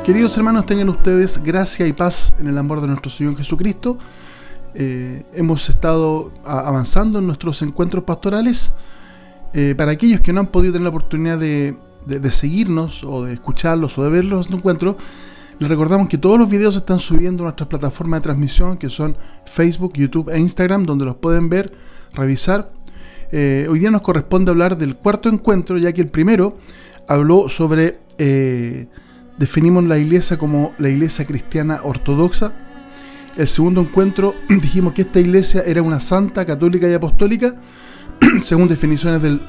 Queridos hermanos, tengan ustedes gracia y paz en el amor de nuestro Señor Jesucristo. Hemos estado avanzando en nuestros encuentros pastorales. Para aquellos que no han podido tener la oportunidad de seguirnos o de escucharlos o de ver los encuentros, les recordamos que todos los videos se están subiendo a nuestras plataformas de transmisión, que son Facebook, YouTube e Instagram, donde los pueden ver, revisar. Hoy día nos corresponde hablar del cuarto encuentro, ya que el primero habló sobre... definimos la iglesia como la iglesia cristiana ortodoxa. El segundo encuentro dijimos que esta iglesia era una santa, católica y apostólica, según definiciones del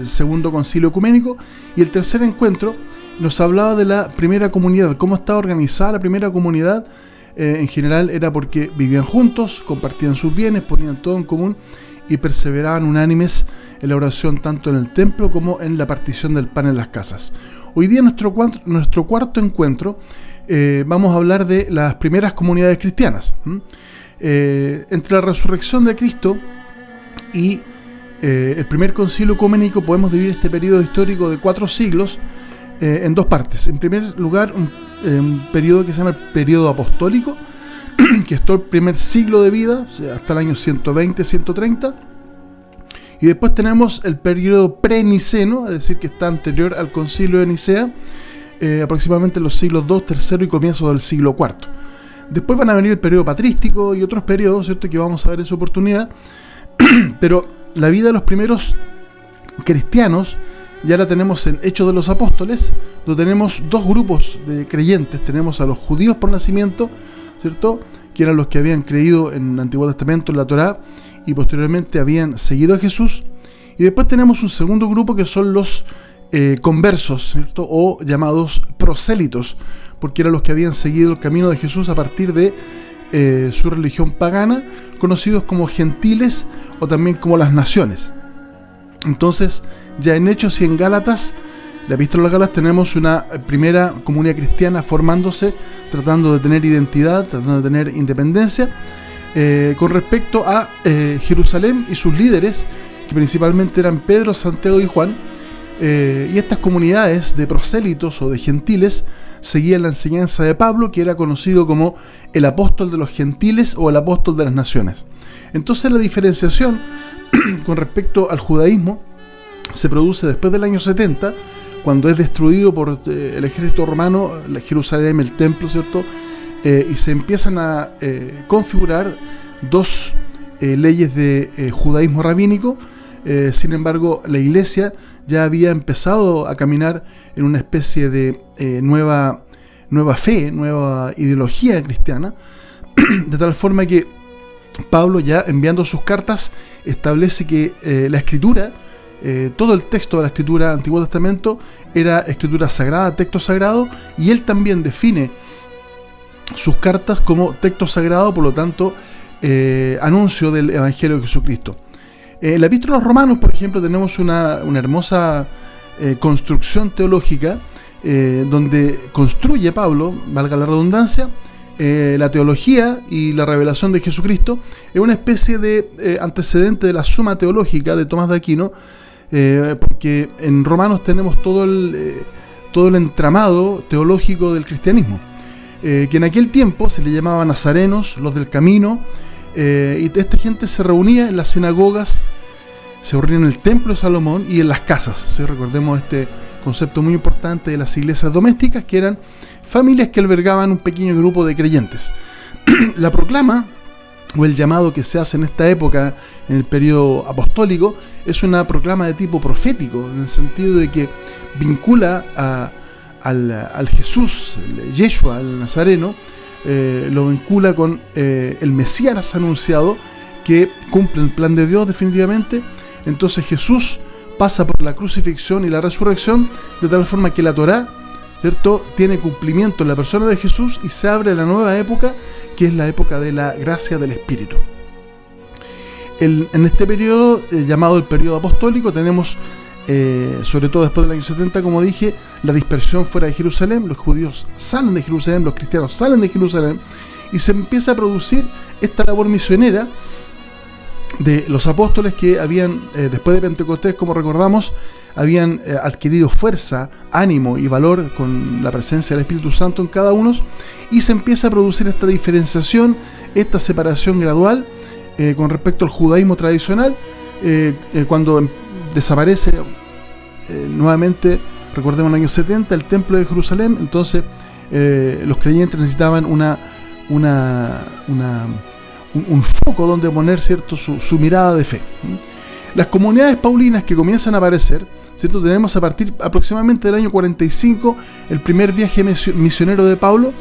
segundo concilio ecuménico. Y el tercer encuentro nos hablaba de la primera comunidad, cómo estaba organizada la primera comunidad. En general era porque vivían juntos, compartían sus bienes, ponían todo en común y perseveraban unánimes en la oración tanto en el templo como en la partición del pan en las casas. Hoy día nuestro cuarto encuentro vamos a hablar de las primeras comunidades cristianas. Entre la resurrección de Cristo y el primer concilio ecuménico podemos dividir este periodo histórico de 4 siglos en dos partes. En primer lugar, un periodo que se llama el periodo apostólico, que es todo el primer siglo de vida, o sea, hasta el año 120-130. Y después tenemos el periodo pre-niceno, es decir, que está anterior al concilio de Nicea, aproximadamente en los siglos II, III y comienzos del siglo IV. Después van a venir el periodo patrístico y otros periodos, ¿cierto?, que vamos a ver en su oportunidad. Pero la vida de los primeros cristianos ya la tenemos en Hechos de los Apóstoles, donde tenemos dos grupos de creyentes. Tenemos a los judíos por nacimiento, ¿cierto?, que eran los que habían creído en el Antiguo Testamento, en la Torá, y posteriormente habían seguido a Jesús. Y después tenemos un segundo grupo que son los conversos, ¿cierto?, o llamados prosélitos, porque eran los que habían seguido el camino de Jesús a partir de su religión pagana, conocidos como gentiles o también como las naciones. Entonces, ya en Hechos y en Gálatas, la epístola a los Gálatas, tenemos una primera comunidad cristiana formándose, tratando de tener identidad, tratando de tener independencia, con respecto a Jerusalén y sus líderes, que principalmente eran Pedro, Santiago y Juan. Y estas comunidades de prosélitos o de gentiles seguían la enseñanza de Pablo, que era conocido como el apóstol de los gentiles o el apóstol de las naciones. Entonces la diferenciación con respecto al judaísmo se produce después del año 70, cuando es destruido por el ejército romano Jerusalén, el templo, ¿cierto?, y se empiezan a configurar dos leyes de judaísmo rabínico. Sin embargo, la iglesia ya había empezado a caminar en una especie de nueva fe, nueva ideología cristiana, de tal forma que Pablo, ya enviando sus cartas, establece que la escritura, todo el texto de la escritura Antiguo Testamento era escritura sagrada, texto sagrado, y él también define sus cartas como texto sagrado, por lo tanto anuncio del Evangelio de Jesucristo. En la epístola a los Romanos, por ejemplo, tenemos una hermosa construcción teológica donde construye Pablo, valga la redundancia, la teología y la revelación de Jesucristo. Es una especie de antecedente de la Suma Teológica de Tomás de Aquino, porque en Romanos tenemos todo el entramado teológico del cristianismo, que en aquel tiempo se le llamaba nazarenos, los del camino, y esta gente se reunía en las sinagogas, se reunía en el templo de Salomón y en las casas. ¿Sí? Recordemos este concepto muy importante de las iglesias domésticas, que eran familias que albergaban un pequeño grupo de creyentes. La proclama, o el llamado que se hace en esta época, en el periodo apostólico, es una proclama de tipo profético, en el sentido de que vincula al Jesús, el Yeshua, el Nazareno, lo vincula con el Mesías anunciado, que cumple el plan de Dios definitivamente. Entonces Jesús pasa por la crucifixión y la resurrección, de tal forma que la Torá, ¿cierto?, tiene cumplimiento en la persona de Jesús, y se abre la nueva época, que es la época de la gracia del Espíritu. En este periodo, llamado el periodo apostólico, tenemos, sobre todo después del año 70, como dije, la dispersión fuera de Jerusalén. Los judíos salen de Jerusalén, los cristianos salen de Jerusalén, y se empieza a producir esta labor misionera de los apóstoles que habían, después de Pentecostés, como recordamos, habían adquirido fuerza, ánimo y valor con la presencia del Espíritu Santo en cada uno, y se empieza a producir esta diferenciación, esta separación gradual con respecto al judaísmo tradicional, cuando desaparece nuevamente, recordemos, en el año 70, el templo de Jerusalén. Entonces los creyentes necesitaban un foco donde poner, ¿cierto?, su mirada de fe. Las comunidades paulinas que comienzan a aparecer, ¿cierto? Tenemos a partir aproximadamente del año 45 el primer viaje misionero de Pablo,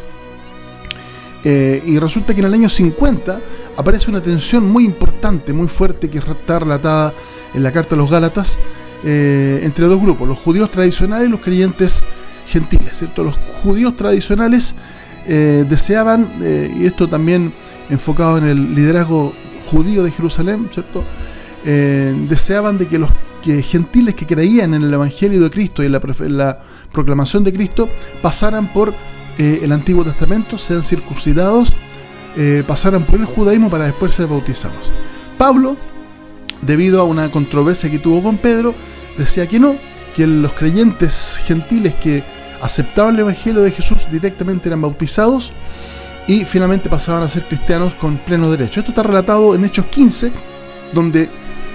y resulta que en el año 50 aparece una tensión muy importante, muy fuerte, que está relatada en la carta a los Gálatas, entre dos grupos, los judíos tradicionales y los creyentes gentiles, ¿cierto? Los judíos tradicionales deseaban, y esto también enfocado en el liderazgo judío de Jerusalén, ¿cierto? Deseaban de que los gentiles que creían en el Evangelio de Cristo y en la proclamación de Cristo pasaran por el Antiguo Testamento, sean circuncidados, pasaran por el judaísmo para después ser bautizados. Pablo, debido a una controversia que tuvo con Pedro, decía que no, que los creyentes gentiles que aceptaban el Evangelio de Jesús directamente eran bautizados y finalmente pasaban a ser cristianos con pleno derecho. Esto está relatado en Hechos 15, donde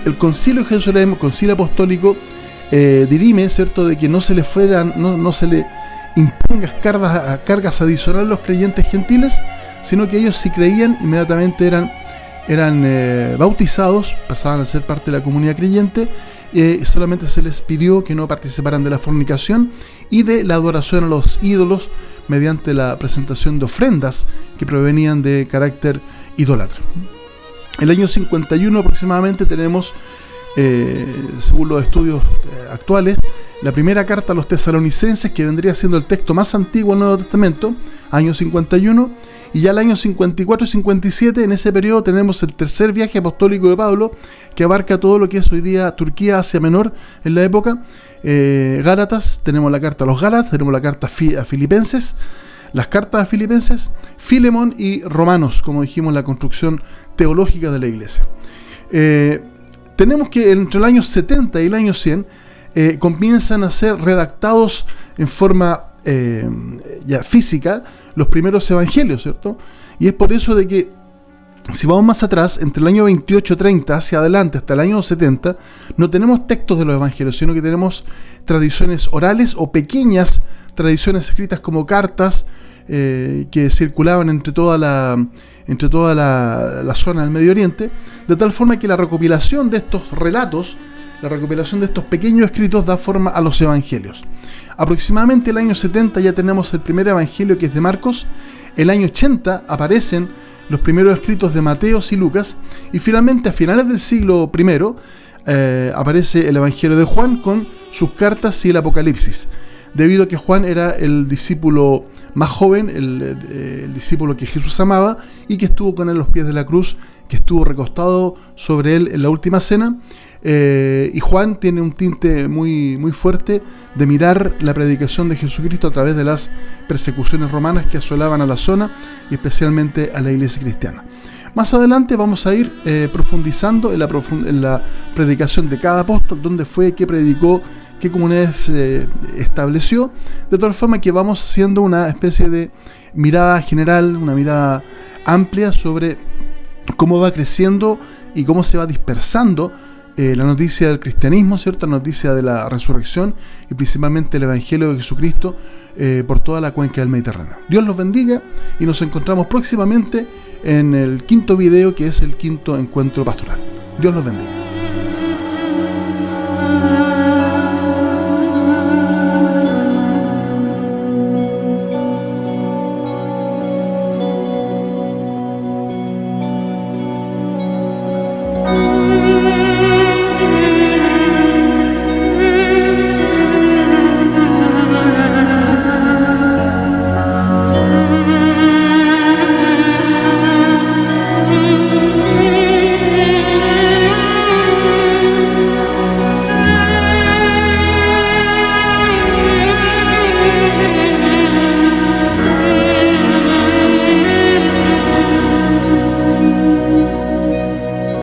el Concilio de Jerusalén, el Concilio Apostólico, dirime, ¿cierto?, de que no se le impongan cargas adicionales a los creyentes gentiles, sino que ellos, si creían, inmediatamente eran bautizados, pasaban a ser parte de la comunidad creyente. Solamente se les pidió que no participaran de la fornicación y de la adoración a los ídolos mediante la presentación de ofrendas que provenían de carácter idólatra. El año 51 aproximadamente tenemos, según los estudios actuales, la primera carta a los tesalonicenses, que vendría siendo el texto más antiguo del Nuevo Testamento, año 51, y ya el año 54 y 57, en ese periodo tenemos el tercer viaje apostólico de Pablo, que abarca todo lo que es hoy día Turquía, Asia Menor, en la época. Gálatas, tenemos la carta a los Gálatas, tenemos la carta a Filipenses, las cartas a Filipenses, Filemón y Romanos, como dijimos, la construcción teológica de la iglesia. Tenemos que entre el año 70 y el año 100 comienzan a ser redactados en forma ya física los primeros evangelios, ¿cierto? Y es por eso de que, si vamos más atrás, entre el año 28-30 hacia adelante hasta el año 70, no tenemos textos de los evangelios, sino que tenemos tradiciones orales o pequeñas tradiciones escritas como cartas que circulaban entre toda la zona del Medio Oriente, de tal forma que la recopilación de estos relatos, la recopilación de estos pequeños escritos, da forma a los evangelios. Aproximadamente el año 70 ya tenemos el primer evangelio, que es de Marcos. El año 80 aparecen los primeros escritos de Mateos y Lucas, y finalmente a finales del siglo I aparece el evangelio de Juan con sus cartas y el Apocalipsis, debido a que Juan era el discípulo más joven, el discípulo que Jesús amaba y que estuvo con él a los pies de la cruz, que estuvo recostado sobre él en la última cena. Y Juan tiene un tinte muy, muy fuerte de mirar la predicación de Jesucristo a través de las persecuciones romanas que asolaban a la zona y especialmente a la iglesia cristiana. Más adelante vamos a ir profundizando en la predicación de cada apóstol, dónde fue, qué predicó, qué comunidades estableció, de tal forma que vamos haciendo una especie de mirada general, una mirada amplia sobre cómo va creciendo y cómo se va dispersando la noticia del cristianismo, ¿cierto? La noticia de la resurrección y principalmente el Evangelio de Jesucristo por toda la cuenca del Mediterráneo. Dios los bendiga y nos encontramos próximamente en el quinto video, que es el quinto encuentro pastoral. Dios los bendiga.